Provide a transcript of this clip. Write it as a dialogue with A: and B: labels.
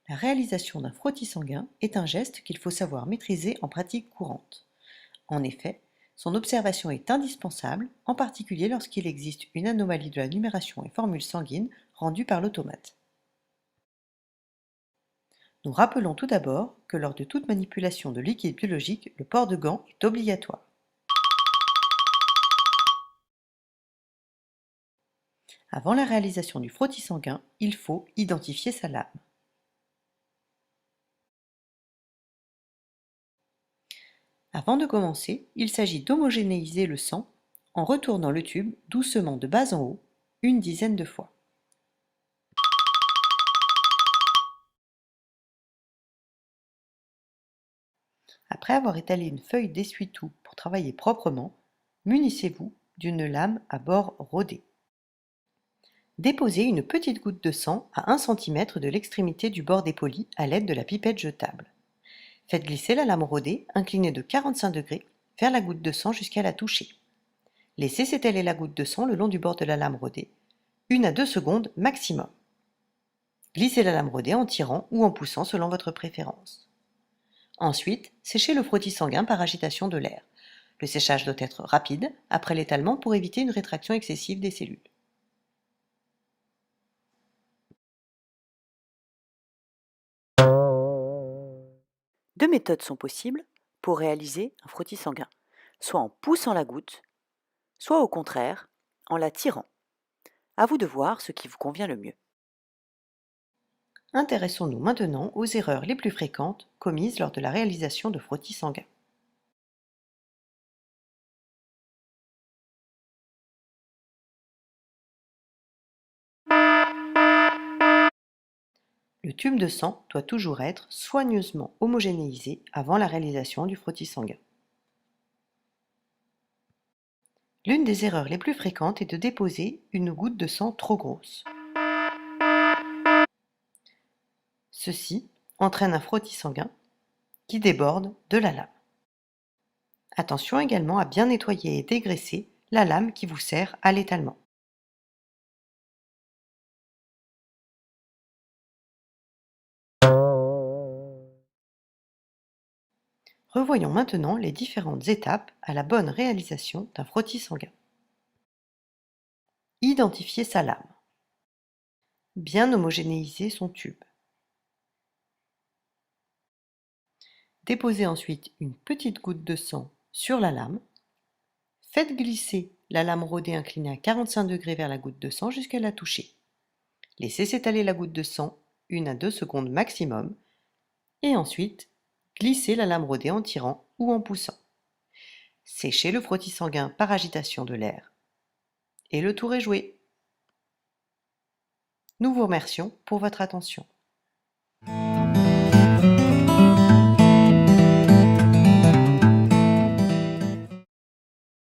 A: La réalisation d'un frottis sanguin est un geste qu'il faut savoir maîtriser en pratique courante. En effet, son observation est indispensable, en particulier lorsqu'il existe une anomalie de la numération et formule sanguine rendue par l'automate. Nous rappelons tout d'abord que lors de toute manipulation de liquide biologique, le port de gants est obligatoire. Avant la réalisation du frottis sanguin, il faut identifier sa lame. Avant de commencer, il s'agit d'homogénéiser le sang en retournant le tube doucement de bas en haut, une dizaine de fois. Après avoir étalé une feuille d'essuie-tout pour travailler proprement, munissez-vous d'une lame à bord rodé. Déposez une petite goutte de sang à 1 cm de l'extrémité du bord dépoli à l'aide de la pipette jetable. Faites glisser la lame rodée, inclinée de 45 degrés, vers la goutte de sang jusqu'à la toucher. Laissez s'étaler la goutte de sang le long du bord de la lame rodée, 1 à 2 secondes maximum. Glissez la lame rodée en tirant ou en poussant selon votre préférence. Ensuite, séchez le frottis sanguin par agitation de l'air. Le séchage doit être rapide après l'étalement pour éviter une rétraction excessive des cellules. Deux méthodes sont possibles pour réaliser un frottis sanguin, soit en poussant la goutte, soit au contraire en la tirant. À vous de voir ce qui vous convient le mieux. Intéressons-nous maintenant aux erreurs les plus fréquentes commises lors de la réalisation de frottis sanguins. Le tube de sang doit toujours être soigneusement homogénéisé avant la réalisation du frottis sanguin. L'une des erreurs les plus fréquentes est de déposer une goutte de sang trop grosse. Ceci entraîne un frottis sanguin qui déborde de la lame. Attention également à bien nettoyer et dégraisser la lame qui vous sert à l'étalement. Revoyons maintenant les différentes étapes à la bonne réalisation d'un frottis sanguin. Identifier sa lame. Bien homogénéiser son tube. Déposez ensuite une petite goutte de sang sur la lame. Faites glisser la lame rodée inclinée à 45 degrés vers la goutte de sang jusqu'à la toucher. Laissez s'étaler la goutte de sang 1 à 2 secondes maximum et ensuite glissez la lame rodée en tirant ou en poussant. Séchez le frottis sanguin par agitation de l'air et le tour est joué. Nous vous remercions pour votre attention.